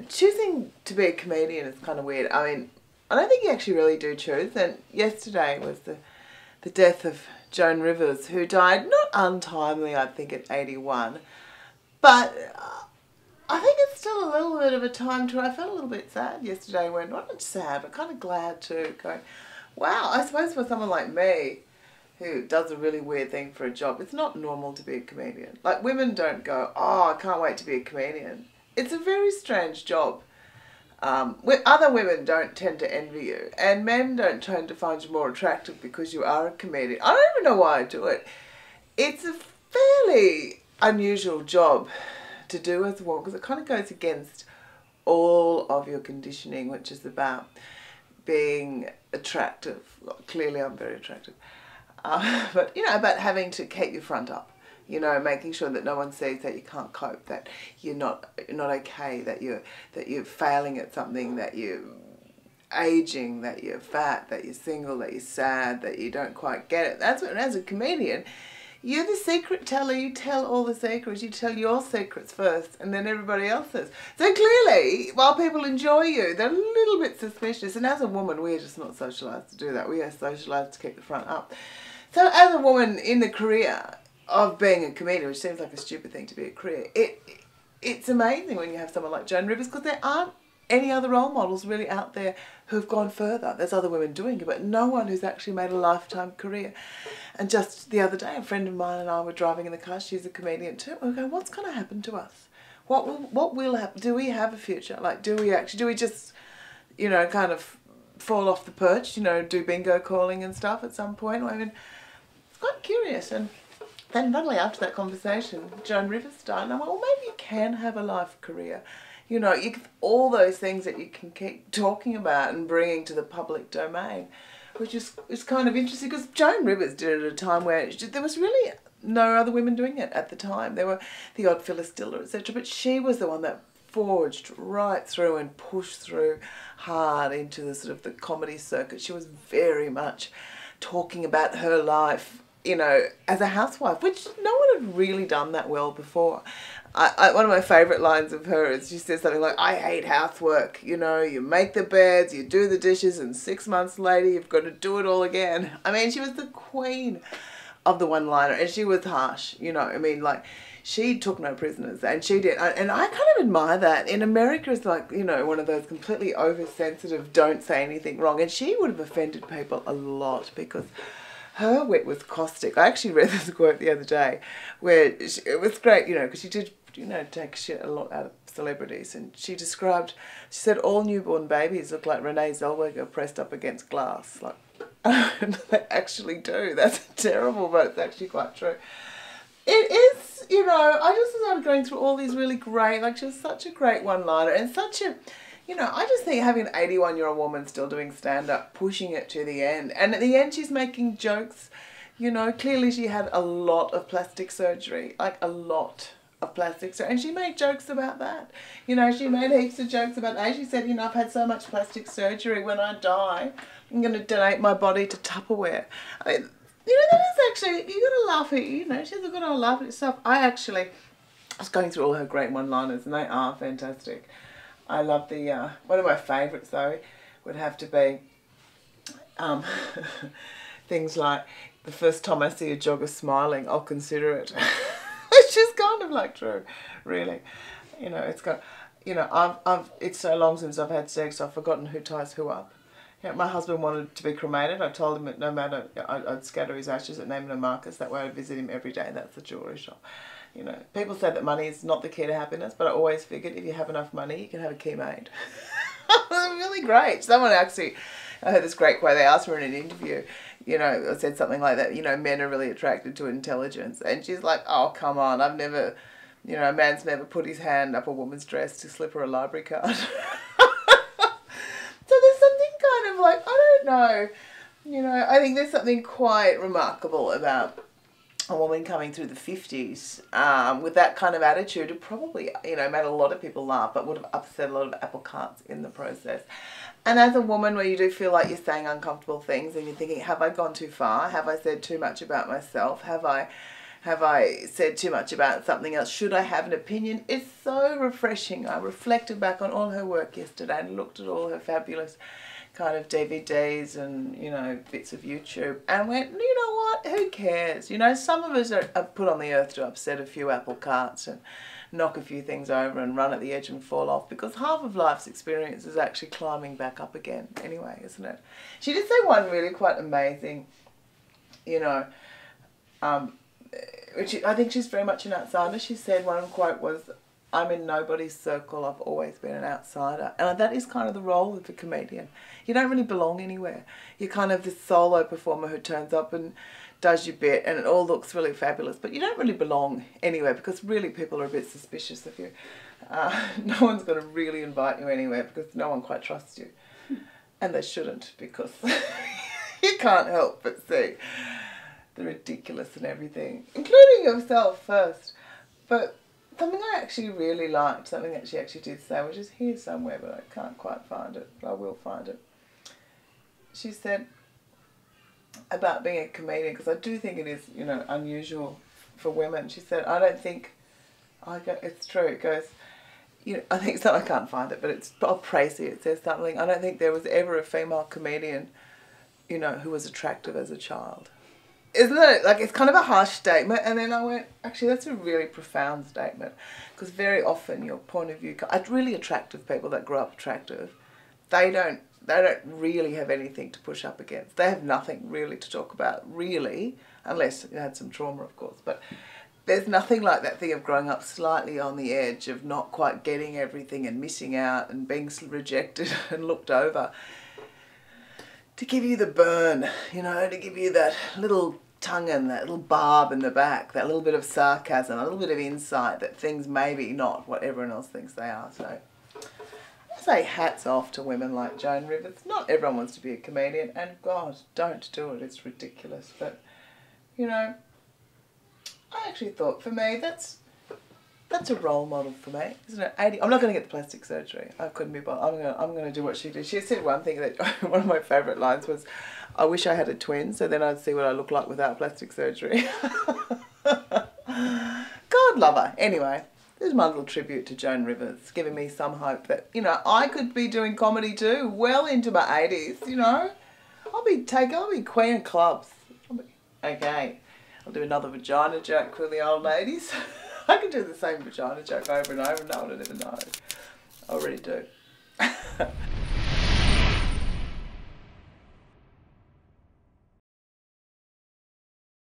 choosing to be a comedian is kind of weird. I mean, I don't think you actually really do choose. And yesterday was the death of Joan Rivers, who died not untimely, I think, at 81. But I think it's still a little bit of a time too. I felt a little bit sad yesterday when, not sad, but kind of glad too, going, wow, I suppose for someone like me, who does a really weird thing for a job, it's not normal to be a comedian. Like, women don't go, oh, I can't wait to be a comedian. It's a very strange job. Other women don't tend to envy you, and men don't tend to find you more attractive because you are a comedian. I don't even know why I do it. It's a fairly unusual job to do as a woman, because it kind of goes against all of your conditioning, which is about being attractive. Clearly I'm very attractive. But, you know, about having to keep your front up, you know, making sure that no one sees that you can't cope, that you're not okay, that you're failing at something, that you're aging, that you're fat, that you're single, that you're sad, that you don't quite get it. That's what, as a comedian, you're the secret teller. You tell all the secrets. You tell your secrets first, and then everybody else's. So clearly, while people enjoy you, they're a little bit suspicious. And as a woman, we're just not socialised to do that. We are socialised to keep the front up. So as a woman in the career of being a comedian, which seems like a stupid thing to be a career, it's amazing when you have someone like Joan Rivers, because there aren't any other role models really out there who've gone further. There's other women doing it, but no one who's actually made a lifetime career. And just the other day, a friend of mine and I were driving in the car. She's a comedian too. We go, what's going to happen to us? What will happen? Do we have a future? Like, do we just, you know, kind of fall off the perch, you know, do bingo calling and stuff at some point? I mean, it's quite curious. And then not only after that conversation, Joan Rivers died, and I went, well, maybe you can have a life career. You know, all those things that you can keep talking about and bringing to the public domain, which is kind of interesting, because Joan Rivers did it at a time where there was really no other women doing it at the time. There were the odd Phyllis Diller, etc., but she was the one that forged right through and pushed through hard into the sort of the comedy circuit. She was very much talking about her life, you know, as a housewife, which no one had really done that well before. One of my favourite lines of her is she says something like, I hate housework, you know, you make the beds, you do the dishes, and 6 months later you've got to do it all again. I mean, she was the queen of the one-liner, and she was harsh, you know, I mean, like, she took no prisoners, and she did, and I kind of admire that. In America, it's like, you know, one of those completely oversensitive, don't say anything wrong, and she would have offended people a lot, because her wit was caustic. I actually read this quote the other day where it was great, you know, because she did, you know, take shit a lot out of celebrities. And she said, all newborn babies look like Renee Zellweger pressed up against glass. Like, they actually do. That's terrible, but it's actually quite true. It is, you know, I just started going through all these really great, like, she was such a great one-liner and such a, you know, I just think having an 81-year-old woman still doing stand-up, pushing it to the end. And at the end, she's making jokes. You know, clearly she had a lot of plastic surgery, like a lot of plastic surgery. And she made jokes about that. You know, she made heaps of jokes about that. She said, you know, I've had so much plastic surgery, when I die, I'm going to donate my body to Tupperware. I mean, you know, that is actually, you got to laugh at, you know, she's got to laugh at herself. I was going through all her great one-liners, and they are fantastic. I love the, one of my favourites though would have to be things like, the first time I see a jogger smiling, I'll consider it. Which is kind of like true, really. You know, it's got, you know, it's so long since I've had sex, I've forgotten who ties who up. You know, my husband wanted to be cremated. I told him that no matter, I'd scatter his ashes at Neiman and Marcus, that way I'd visit him every day. That's the jewellery shop. You know, people say that money is not the key to happiness, but I always figured if you have enough money, you can have a key made. Really great. Someone actually, I heard this great quote, they asked her in an interview, you know, said something like that, you know, men are really attracted to intelligence. And she's like, oh, come on, I've never, you know, a man's never put his hand up a woman's dress to slip her a library card. So there's something kind of like, I don't know, you know, I think there's something quite remarkable about a woman coming through the 50s with that kind of attitude. It probably, you know, made a lot of people laugh, but would have upset a lot of apple carts in the process. And as a woman, where you do feel like you're saying uncomfortable things and you're thinking, have I gone too far? Have I said too much about myself? Have I Have I said too much about something else? Should I have an opinion? It's so refreshing. I reflected back on all her work yesterday and looked at all her fabulous kind of DVDs and, you know, bits of YouTube and went, you know what, who cares? You know, some of us are put on the earth to upset a few apple carts and knock a few things over and run at the edge and fall off, because half of life's experience is actually climbing back up again anyway, isn't it? She did say one really quite amazing, you know, which I think she's very much an outsider. She said one quote was, "I'm in nobody's circle, I've always been an outsider." And that is kind of the role of the comedian. You don't really belong anywhere. You're kind of this solo performer who turns up and does your bit and it all looks really fabulous, but you don't really belong anywhere, because really people are a bit suspicious of you. No one's going to really invite you anywhere because no one quite trusts you. And they shouldn't, because you can't help but see the ridiculous in everything, including yourself first. But something I actually really liked, something that she actually did say, which is here somewhere, but I can't quite find it, but I will find it. She said about being a comedian, because I do think it is, you know, unusual for women. She said, I don't think, it's true, it goes, you know, I think so, I can't find it, but it's, I'll praise it says something, I don't think there was ever a female comedian, you know, who was attractive as a child. Isn't it? Like, it's kind of a harsh statement, and then I went, actually, that's a really profound statement, because very often your point of view, really attractive people that grow up attractive, they don't really have anything to push up against. They have nothing really to talk about, really, unless you had some trauma, of course, but there's nothing like that thing of growing up slightly on the edge of not quite getting everything and missing out and being rejected and looked over, to give you the burn, you know, to give you that little tongue and that little barb in the back, that little bit of sarcasm, a little bit of insight that things maybe not what everyone else thinks they are. So I say hats off to women like Joan Rivers. Not everyone wants to be a comedian, and God, don't do it, it's ridiculous. But, you know, I actually thought, for me, that's a role model for me, isn't it? 80. I'm not going to get the plastic surgery. I couldn't be bothered. I'm going to do what she did. She said one thing that one of my favourite lines was, "I wish I had a twin, so then I'd see what I look like without plastic surgery." God love her. Anyway, this is my little tribute to Joan Rivers, giving me some hope that, you know, I could be doing comedy too, well into my 80s. You know, I'll be queen of clubs. Okay, I'll do another vagina joke for the old ladies. I can do the same vagina joke over and over and no one would ever know. I already do.